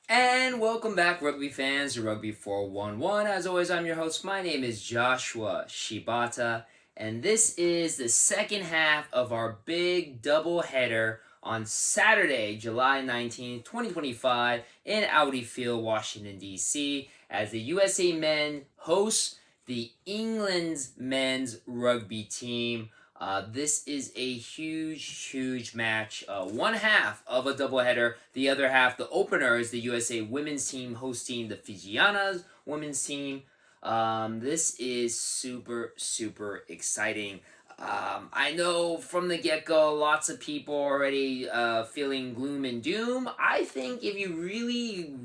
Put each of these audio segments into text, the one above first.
And welcome back, rugby fans, to Rugby411. As always, I'm your host. My name is Joshua Shibata, and this is the second half of our big double header on Saturday, July 19th, 2025, in Audi Field, Washington, D.C., as the USA men host the England's men's rugby team. This is a huge match. One half of a doubleheader. The other half, the opener, is the USA women's team hosting the Fijianas women's team. This is super exciting. I know from the get go, lots of people already feeling gloom and doom. I think if you really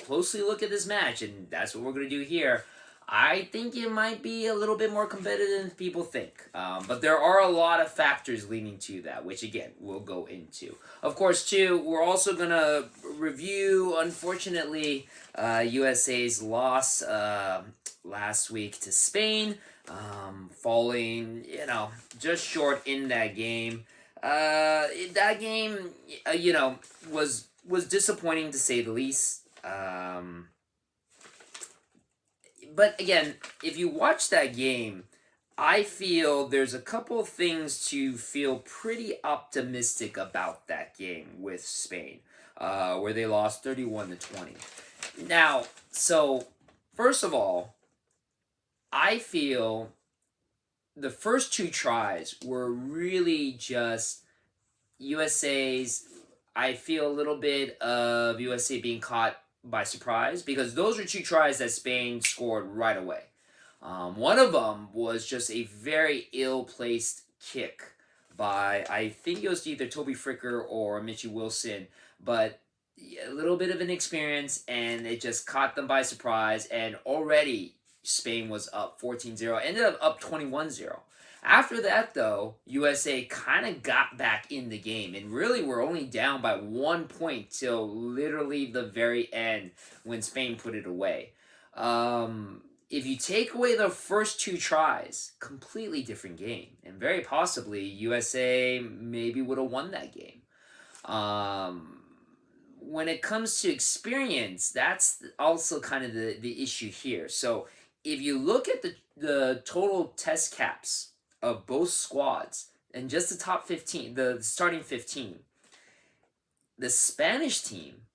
closely look at this match, and that's what we're going to do here, I think it might be a little bit more competitive than people think. But there are a lot of factors leading to that, which again, we'll go into. Of course, too, we're also going to review, unfortunately, USA's loss last week to Spain, falling, just short in that game. That game, was disappointing to say the least. But again, if you watch that game, I feel there's a couple things to feel pretty optimistic about that game with Spain, where they lost 31-20. Now, so first of all, I feel the first two tries were really just USA's. I feel a little bit of USA being caught by surprise because those were two tries that Spain scored right away. One of them was just a very ill-placed kick by, I think it was either Toby Fricker or Mitchie Wilson, but a little bit of an experience, and it just caught them by surprise, and already Spain was up 14-0, ended up 21-0. After that, though, USA kind of got back in the game and really were only down by 1 point till literally the very end when Spain put it away. If you take away the first two tries, completely different game. And very possibly USA maybe would have won that game. When it comes to experience, that's also kind of the issue here. So if you look at the total test caps of both squads and just the top 15, the starting 15, the Spanish team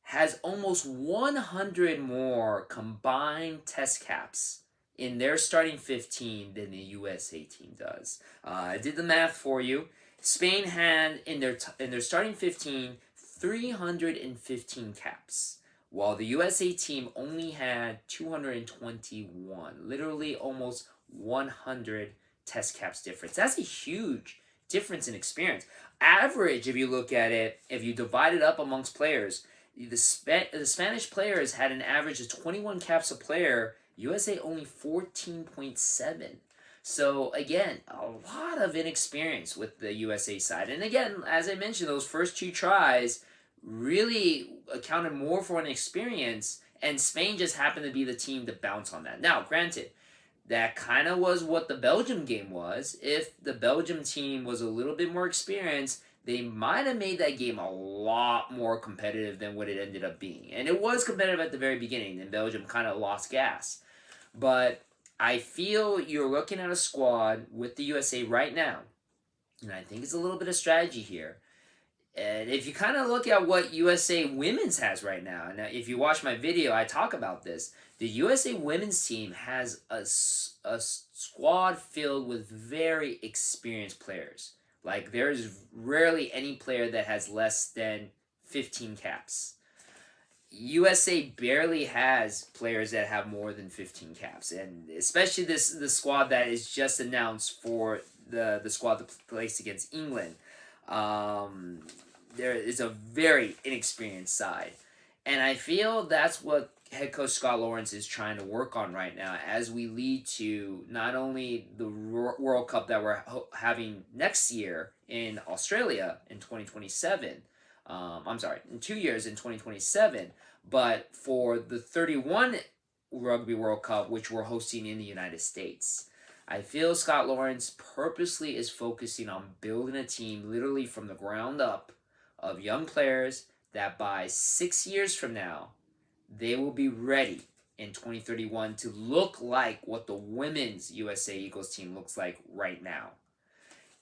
has almost 100 more combined test caps in their starting 15 than the USA team does. I did the math for you. Spain had in their starting 15 315 caps, while the USA team only had 221. Literally almost 100 test caps difference. That's a huge difference in experience. Average, if you look at it, if you divide it up amongst players, the Spanish players had an average of 21 caps a player. USA only 14.7. So again, a lot of inexperience with the USA side. And again, as I mentioned, those first two tries really accounted more for an experience, and Spain just happened to be the team to bounce on that. Now, granted, that kind of was what the Belgium game was. If the Belgium team was a little bit more experienced, they might have made that game a lot more competitive than what it ended up being. And it was competitive at the very beginning, and Belgium kind of lost gas. But I feel you're looking at a squad with the USA right now, and I think it's a little bit of strategy here. And if you kind of look at what USA Women's has right now, and if you watch my video, I talk about this. The USA Women's team has a squad filled with very experienced players. Like, there's rarely any player that has less than 15 caps. USA barely has players that have more than 15 caps, and especially the squad that is just announced for the squad that plays against England. There is a very inexperienced side, and I feel that's what head coach Scott Lawrence is trying to work on right now as we lead to not only the World Cup that we're having next year in Australia in 2027. In 2 years in 2027, but for the 31 Rugby World Cup, which we're hosting in the United States. I feel Scott Lawrence purposely is focusing on building a team literally from the ground up of young players that by 6 years from now, they will be ready in 2031 to look like what the women's USA Eagles team looks like right now.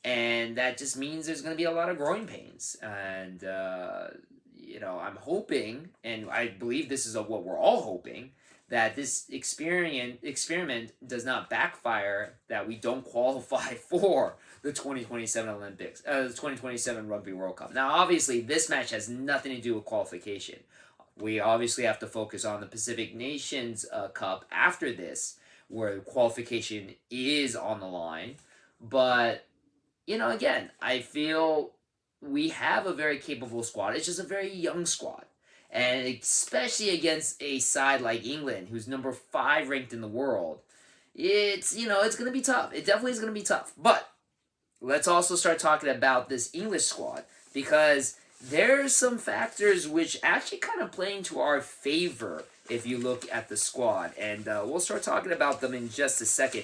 And that just means there's going to be a lot of growing pains. And, I'm hoping, and I believe this is what we're all hoping, that this experiment does not backfire, that we don't qualify for the 2027 Olympics, the 2027 Rugby World Cup. Now, obviously, this match has nothing to do with qualification. We obviously have to focus on the Pacific Nations Cup after this, where qualification is on the line. But, again, I feel we have a very capable squad. It's just a very young squad. And especially against a side like England, who's number 5 ranked in the world, it's going to be tough. It definitely is going to be tough. But let's also start talking about this English squad, because there's some factors which actually kind of play into our favor if you look at the squad, and we'll start talking about them in just a second.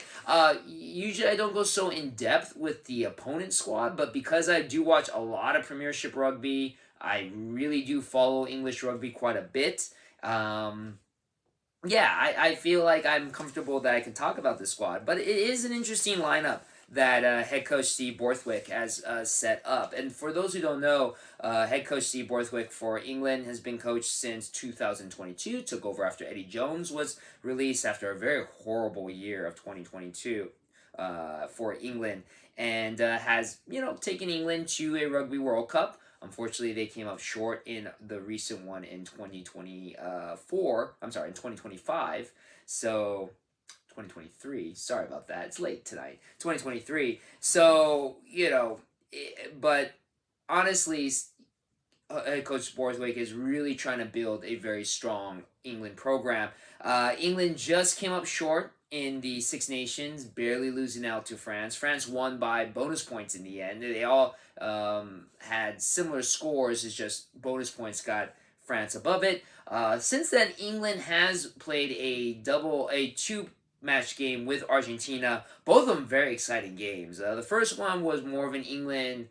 Usually I don't go so in depth with the opponent squad, but because I do watch a lot of Premiership rugby, I really do follow English rugby quite a bit. I feel like I'm comfortable that I can talk about the squad, but it is an interesting lineup that head coach Steve Borthwick has set up. And for those who don't know, head coach Steve Borthwick for England has been coached since 2022, took over after Eddie Jones was released after a very horrible year of 2022 for England, and has, taken England to a Rugby World Cup. Unfortunately, they came up short in the recent one in 2025. So 2023. Sorry about that. It's late tonight. 2023. So, but honestly, Coach Borthwick is really trying to build a very strong England program. England just came up short in the Six Nations, barely losing out to France. France won by bonus points in the end. They all had similar scores, it's just bonus points got France above it. Since then, England has played a two-match game with Argentina. Both of them very exciting games. The first one was more of an England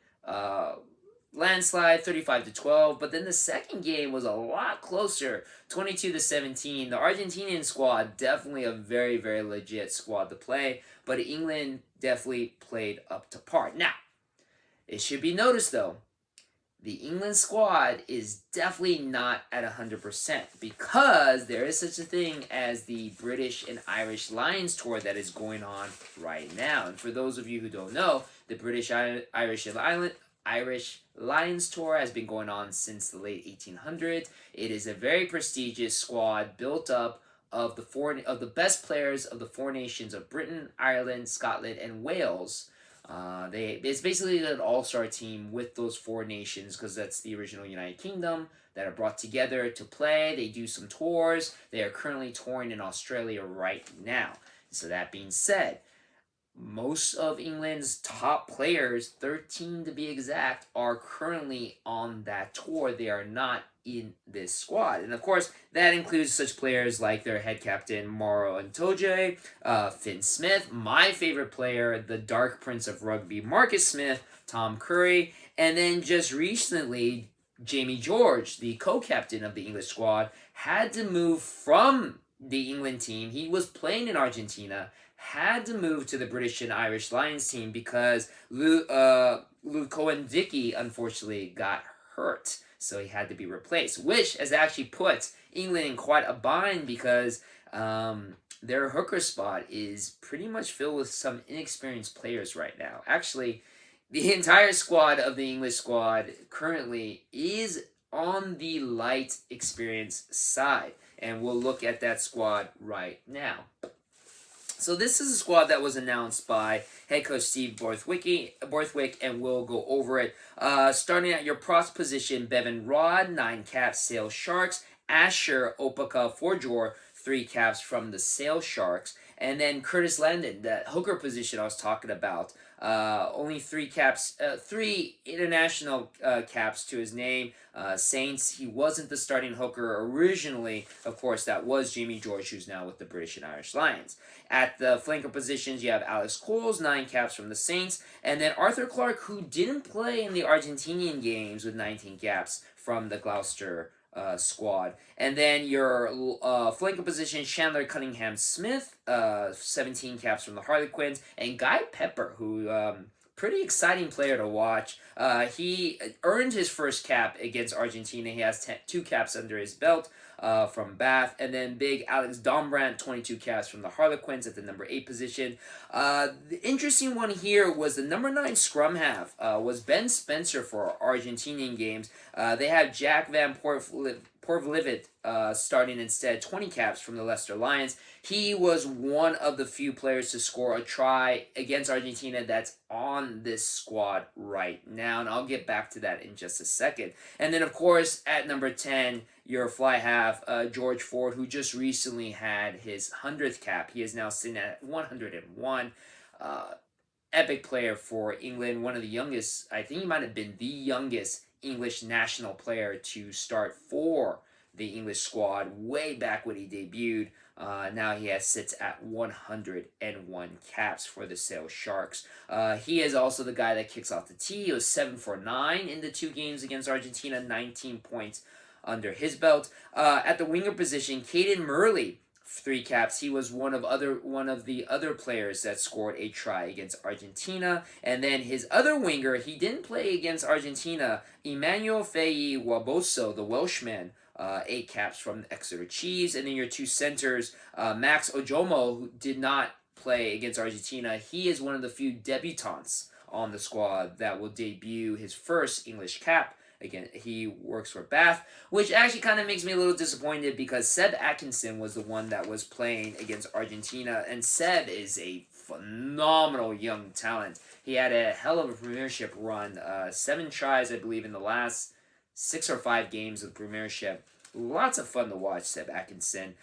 landslide, 35-12, but then the second game was a lot closer, 22-17. The Argentinian squad, definitely a very, very legit squad to play, but England definitely played up to par. Now, it should be noticed though, the England squad is definitely not at 100%, because there is such a thing as the British and Irish Lions Tour that is going on right now. And for those of you who don't know, the British, Irish Lions Tour has been going on since the late 1800s. It is a very prestigious squad built up of the best players of the 4 nations of Britain, Ireland, Scotland, and Wales. It's basically an all-star team with those 4 nations, because that's the original United Kingdom, that are brought together to play. They do some tours. They are currently touring in Australia right now. So that being said, most of England's top players, 13 to be exact, are currently on that tour. They are not in this squad. And of course, that includes such players like their head captain, Mauro Itoje, Finn Smith, my favorite player, the Dark Prince of Rugby, Marcus Smith, Tom Curry, and then just recently, Jamie George, the co-captain of the English squad, had to move from the England team. He was playing in Argentina, had to move to the British and Irish Lions team because Luke Cohen-Dickey unfortunately got hurt, so he had to be replaced, which has actually put England in quite a bind, because their hooker spot is pretty much filled with some inexperienced players right now. Actually, the entire squad of the English squad currently is on the light experience side, and we'll look at that squad right now. So this is a squad that was announced by head coach Steve Borthwick, and we'll go over it. Starting at your props position, Bevan Rod, 9 caps, Sale Sharks. Asher Opaka Forjor, 3 caps from the Sale Sharks. And then Curtis Landon, that hooker position I was talking about, Only three international caps to his name. Saints, he wasn't the starting hooker originally. Of course, that was Jamie George, who's now with the British and Irish Lions. At the flanker positions, you have Alex Coles, 9 caps from the Saints, and then Arthur Clark, who didn't play in the Argentinian games with 19 caps from the Gloucester squad. And then your flanker position, Chandler Cunningham Smith, 17 caps from the Harlequins, and Guy Pepper, who pretty exciting player to watch. He earned his first cap against Argentina. He has 2 caps under his belt from Bath. And then big Alex Dombrandt, 22 caps from the Harlequins at the number 8 position. The interesting one here was the number 9 scrum half was Ben Spencer for Argentinian games. They have Jack Van Porvlivet starting instead, 20 caps from the Leicester Lions. He was one of the few players to score a try against Argentina that's on this squad right now, and I'll get back to that in just a second. And then, of course, at number 10, your fly half, George Ford, who just recently had his 100th cap. He is now sitting at 101. Epic player for England, one of the youngest, I think he might have been the youngest English national player to start for the English squad way back when he debuted. Now he sits at 101 caps for the Sale Sharks. He is also the guy that kicks off the tee. He was 7 for 9 in the 2 games against Argentina, 19 points under his belt. At the winger position, Caden Murley, 3 caps. He was one of the other players that scored a try against Argentina. And then his other winger, he didn't play against Argentina, Emmanuel Faye Waboso, the Welshman, 8 caps from the Exeter Chiefs. And then your 2 centers, Max Ojomo, who did not play against Argentina. He is one of the few debutants on the squad that will debut his first English cap. Again, he works for Bath, which actually kind of makes me a little disappointed because Seb Atkinson was the one that was playing against Argentina, and Seb is a phenomenal young talent. He had a hell of a Premiership run, 7 tries, I believe, in the last 6 or 5 games of the Premiership. Lots of fun to watch, Seb Atkinson.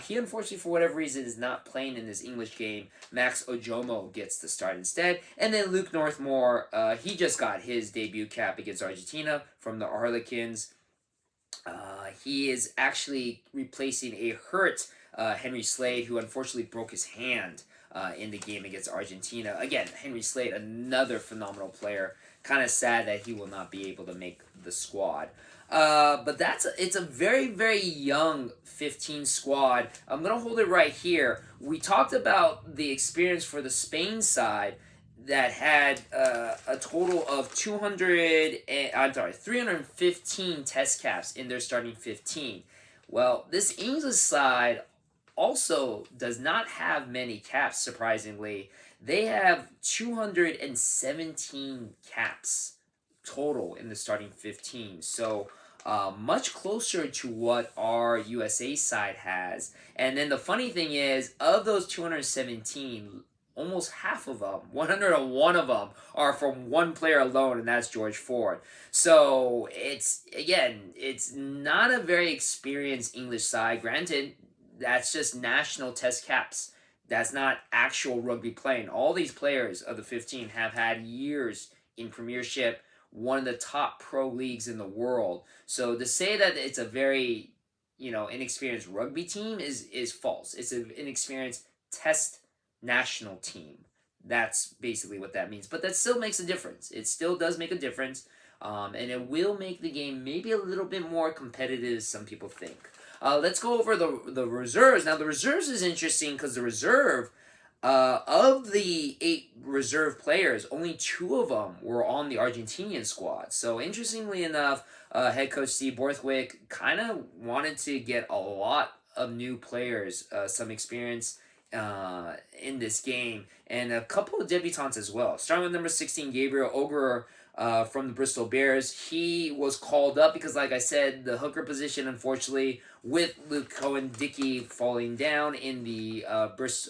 He, unfortunately, for whatever reason, is not playing in this English game. Max Ojomo gets the start instead. And then Luke Northmore, he just got his debut cap against Argentina from the Harlequins. He is actually replacing a hurt Henry Slade, who unfortunately broke his hand in the game against Argentina. Again, Henry Slade, another phenomenal player. Kind of sad that he will not be able to make the squad. But it's a very, very young 15 squad. I'm going to hold it right here. We talked about the experience for the Spain side that had a total of 315 test caps in their starting 15. Well, this English side also does not have many caps, surprisingly. They have 217 caps total in the starting 15. So much closer to what our USA side has. And then the funny thing is, of those 217, almost half of them, 101 of them, are from one player alone, and that's George Ford. So it's not a very experienced English side. Granted, that's just national test caps. That's not actual rugby playing. All these players of the 15 have had years in Premiership, one of the top pro leagues in the world. So to say that it's a very, inexperienced rugby team is false. It's an inexperienced test national team. That's basically what that means. But that still makes a difference. It still does make a difference. And it will make the game maybe a little bit more competitive, as some people think. Let's go over the reserves. Now, the reserves is interesting because the reserve, of the 8 reserve players, only 2 of them were on the Argentinian squad. So, interestingly enough, head coach Steve Borthwick kind of wanted to get a lot of new players, some experience in this game, and a couple of debutants as well. Starting with number 16, Gabriel Ogerer, from the Bristol Bears. He was called up because, like I said, the hooker position, unfortunately, with Luke Cohen-Dickey falling down in the British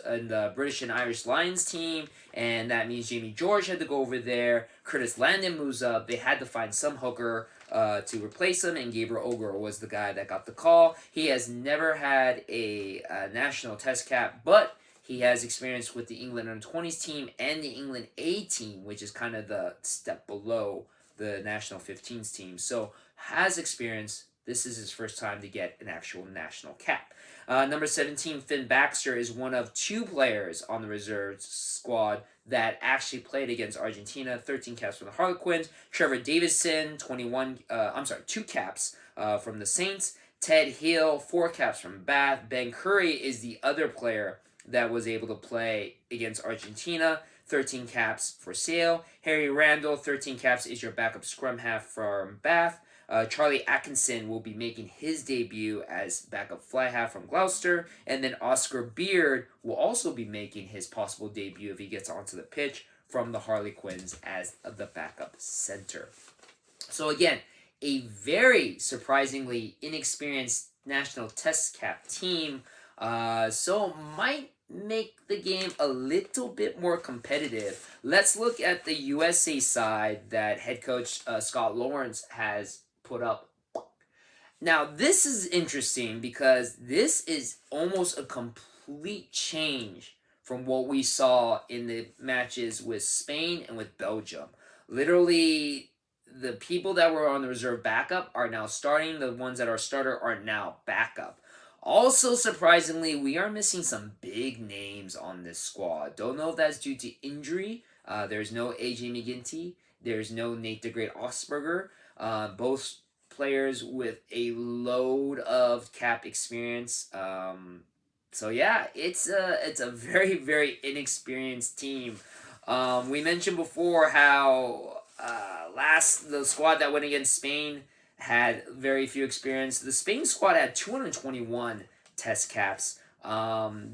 and Irish Lions team, and that means Jamie George had to go over there. Curtis Landon moves up. They had to find some hooker to replace him, and Gabriel Ogerer was the guy that got the call. He has never had a national test cap, but He has experience with the England under-20s team and the England A team, which is kind of the step below the national 15s team. So has experience. This is his first time to get an actual national cap. Number 17, Finn Baxter, is one of two players on the reserve squad that actually played against Argentina. 13 caps from the Harlequins. Trevor Davison, 2 caps from the Saints. Ted Hill, 4 caps from Bath. Ben Curry is the other player that was able to play against Argentina. 13 caps for Sale. Harry Randall, 13 caps, is your backup scrum half from Bath. Charlie Atkinson will be making his debut as backup fly half from Gloucester. And then Oscar Beard will also be making his possible debut if he gets onto the pitch from the Harlequins as the backup center. So again, a very surprisingly inexperienced national test cap team. So might make the game a little bit more competitive. Let's look at the USA side that head coach Scott Lawrence has put up. Now, this is interesting because this is almost a complete change from what we saw in the matches with Spain and with Belgium. Literally, the people that were on the reserve backup are now starting. The ones that are starter are now backup. Also, surprisingly, we are missing some big names on this squad. Don't know if that's due to injury. There's no AJ McGinty. There's no Nate the Great Osberger. Both players with a load of cap experience. So yeah, it's a very, very inexperienced team. We mentioned before how the squad that went against Spain had very few experience. The Spain squad had 221 test caps.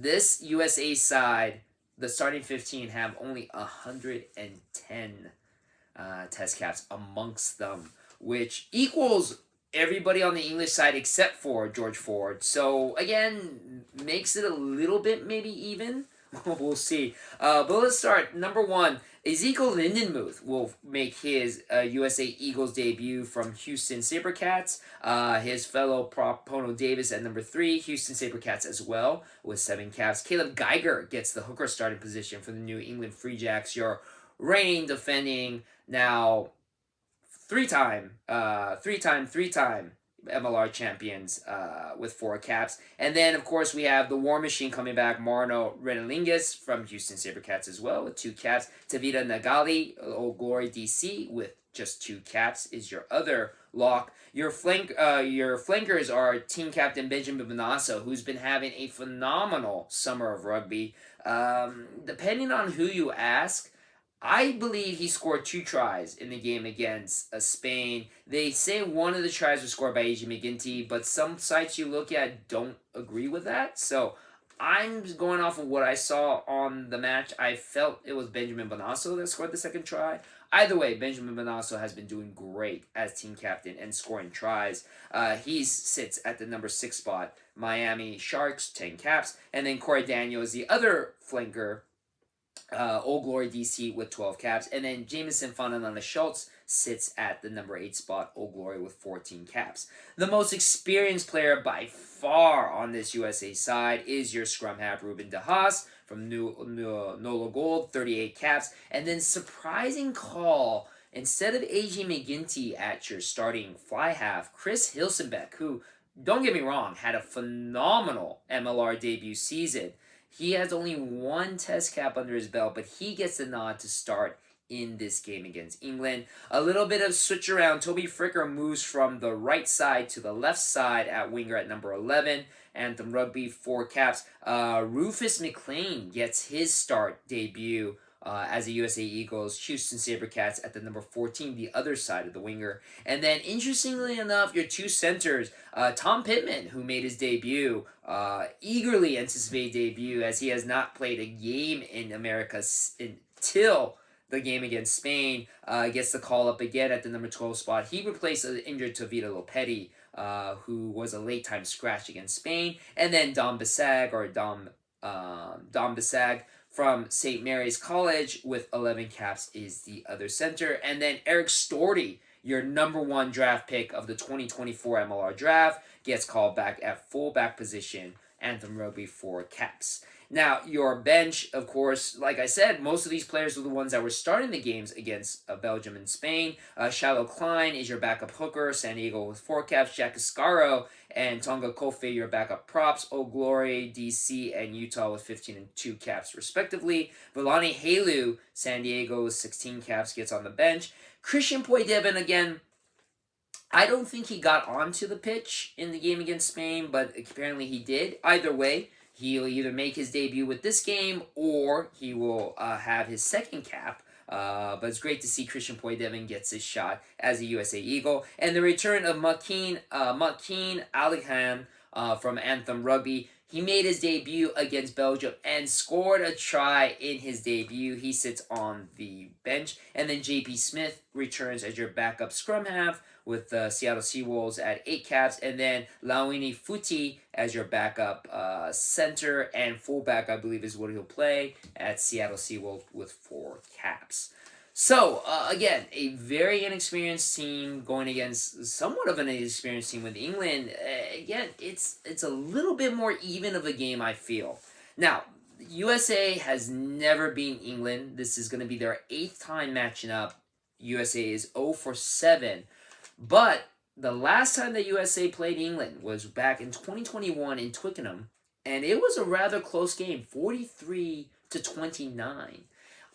This USA side, the starting 15, have only 110 test caps amongst them, which equals everybody on the English side except for George Ford. So again, makes it a little bit maybe even. We'll see. But let's start. Number 1, Ezekiel Lindenmuth will make his USA Eagles debut from Houston SaberCats. His fellow prop Pono Davis at number 3, Houston SaberCats as well, with 7 caps. Caleb Geiger gets the hooker starting position for the New England Free Jacks, your reigning, defending, now three-time MLR champions with 4 caps. And then, of course, we have the War Machine coming back, Marno Renalingus from Houston SaberCats as well with 2 caps. Tavita Nagali, Old Glory DC, with just 2 caps is your other lock. Your flankers are team captain Benjamin Bonasso, who's been having a phenomenal summer of rugby. Depending on who you ask, I believe he scored 2 tries in the game against Spain. They say one of the tries was scored by AJ McGinty, but some sites you look at don't agree with that. So I'm going off of what I saw on the match. I felt it was Benjamin Bonasso that scored the second try. Either way, Benjamin Bonasso has been doing great as team captain and scoring tries. He sits at the number 6 spot. Miami Sharks, 10 caps. And then Corey Daniel is the other flanker, Old Glory DC with 12 caps. And then Jameson Fonanana Schultz sits at the number 8 spot, Old Glory, with 14 caps. The most experienced player by far on this USA side is your scrum half, Ruben De Haas from Nola Gold, 38 caps. And then surprising call, instead of AJ McGinty at your starting fly half, Chris Hilsenbeck, who, don't get me wrong, had a phenomenal MLR debut season. He has only 1 test cap under his belt, but he gets the nod to start in this game against England. A little bit of switch around. Toby Fricker moves from the right side to the left side at winger at number 11. Anthem Rugby, 4 caps. Rufus McLean gets his start debut as a USA Eagles, Houston SaberCats at the number 14, the other side of the winger. And then, interestingly enough, your 2 centers, Tom Pittman, who made his debut, eagerly anticipated debut as he has not played a game in America until the game against Spain, gets the call up again at the number 12 spot. He replaced the injured Tavita Lopetti, who was a late-time scratch against Spain. And then Dom Bisag from St. Mary's College with 11 caps is the other center. And then Eric Storty, your number 1 draft pick of the 2024 MLR draft, gets called back at fullback position Anthem Rugby 4 caps. Now, your bench, of course, like I said, most of these players are the ones that were starting the games against Belgium and Spain. Shiloh Klein is your backup hooker. San Diego with 4 caps. Jack Iscaro and Tonga Kofe, your backup props. O'Glory, DC, and Utah with 15 and 2 caps, respectively. Villani Helu, San Diego with 16 caps, gets on the bench. Christian Poidevin, again, I don't think he got onto the pitch in the game against Spain, but apparently he did. Either way, he'll either make his debut with this game or he will have his second cap. But it's great to see Christian Poidevin gets his shot as a USA Eagle. And the return of Makeen Alihan from Anthem Rugby. He made his debut against Belgium and scored a try in his debut. He sits on the bench. And then JP Smith returns as your backup scrum half with Seattle Seawolves at 8 caps. And then Lawini Futi as your backup center and fullback, I believe is what he'll play at Seattle Seawolves with 4 caps. So, again, a very inexperienced team going against somewhat of an inexperienced team with England. Again, it's a little bit more even of a game, I feel. Now, USA has never beaten England. This is going to be their 8th time matching up. USA is 0-for-7. But the last time that USA played England was back in 2021 in Twickenham. And it was a rather close game, 43-29.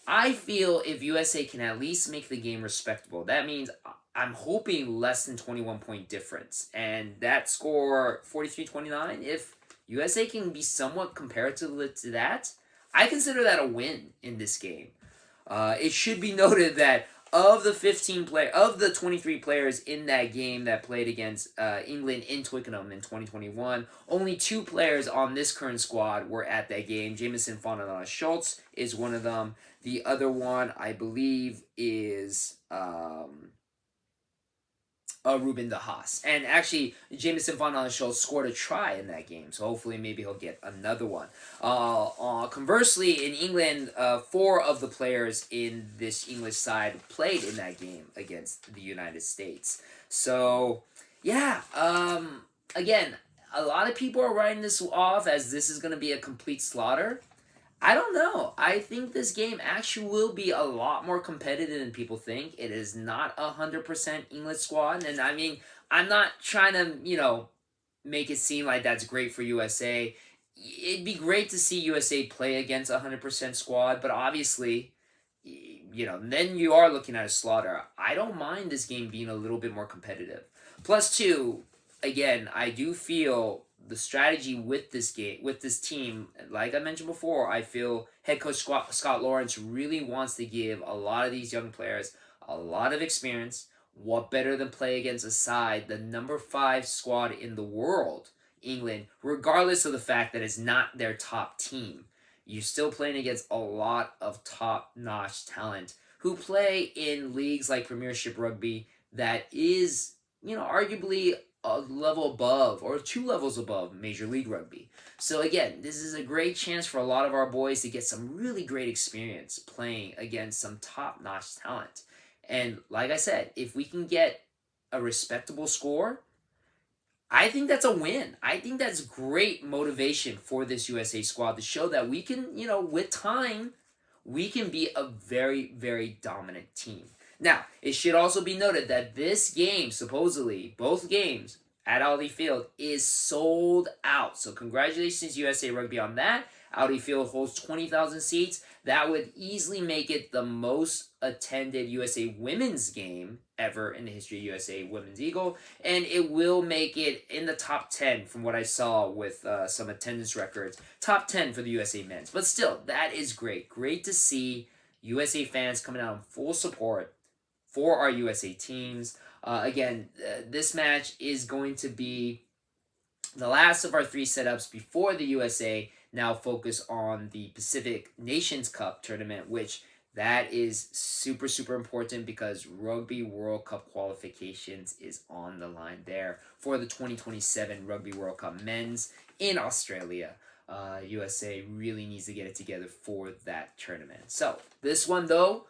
I feel if USA can at least make the game respectable, that means I'm hoping less than 21-point difference. And that score, 43-29, if USA can be somewhat comparative to that, I consider that a win in this game. It should be noted that of the 23 players in that game that played against England in Twickenham in 2021, only 2 players on this current squad were at that game. Jamison Fontanella Schultz is one of them. The other one, I believe, is Ruben De Haas. And actually, Jamison Fontanella Schultz scored a try in that game, so hopefully maybe he'll get another one. Conversely, in England, 4 of the players in this English side played in that game against the United States. So, yeah, again, a lot of people are writing this off as this is going to be a complete slaughter. I don't know. I think this game actually will be a lot more competitive than people think. It is not 100% English squad. And I mean, I'm not trying to, make it seem like that's great for USA. It'd be great to see USA play against 100% squad. But obviously, then you are looking at a slaughter. I don't mind this game being a little bit more competitive. Plus, 2, again, I do feel the strategy with this team, like I mentioned before, I feel head coach Scott Lawrence really wants to give a lot of these young players a lot of experience. What better than play against a side, the number 5 squad in the world, England, regardless of the fact that it's not their top team. You're still playing against a lot of top-notch talent who play in leagues like Premiership Rugby that is, arguably a level above or 2 levels above Major League Rugby. So again, this is a great chance for a lot of our boys to get some really great experience playing against some top-notch talent. And like I said, if we can get a respectable score, I think that's a win. I think that's great motivation for this USA squad to show that we can, with time, we can be a very, very dominant team. Now, it should also be noted that this game, supposedly, both games at Audi Field, is sold out. So congratulations, USA Rugby, on that. Audi Field holds 20,000 seats. That would easily make it the most attended USA women's game ever in the history of USA Women's Eagle. And it will make it in the top 10 from what I saw with some attendance records. Top 10 for the USA men's. But still, that is great. Great to see USA fans coming out in full support for our USA teams. Again, this match is going to be the last of our 3 setups before the USA now focus on the Pacific Nations Cup tournament, which that is super, super important because Rugby World Cup qualifications is on the line there for the 2027 Rugby World Cup men's in Australia. USA really needs to get it together for that tournament. So, this one, though,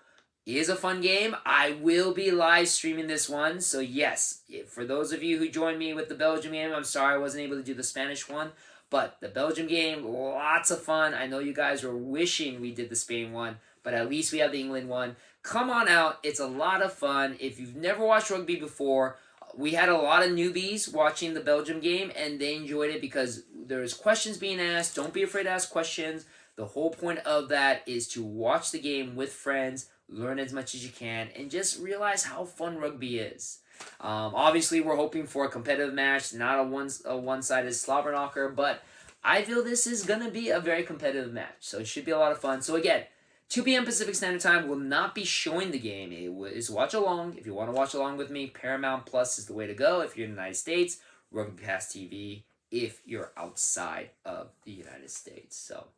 is a fun game. I will be live streaming this one. So yes, for those of you who joined me with the Belgium game, I'm sorry I wasn't able to do the Spanish one. But the Belgium game, lots of fun. I know you guys were wishing we did the Spain one, but at least we have the England one. Come on out. It's a lot of fun. If you've never watched rugby before, we had a lot of newbies watching the Belgium game, and they enjoyed it because there's questions being asked. Don't be afraid to ask questions. The whole point of that is to watch the game with friends, learn as much as you can, and just realize how fun rugby is. Obviously, we're hoping for a competitive match, not a one-sided slobber knocker, but I feel this is going to be a very competitive match, so it should be a lot of fun. So again, 2 p.m. Pacific Standard Time will not be showing the game. It is watch along. If you want to watch along with me, Paramount Plus is the way to go if you're in the United States, Rugby Pass TV if you're outside of the United States. So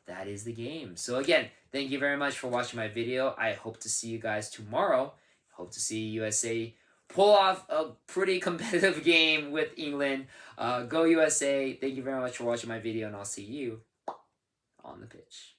that is the game. So again, thank you very much for watching my video. I hope to see you guys tomorrow. Hope to see USA pull off a pretty competitive game with England. Go USA. Thank you very much for watching my video, and I'll see you on the pitch.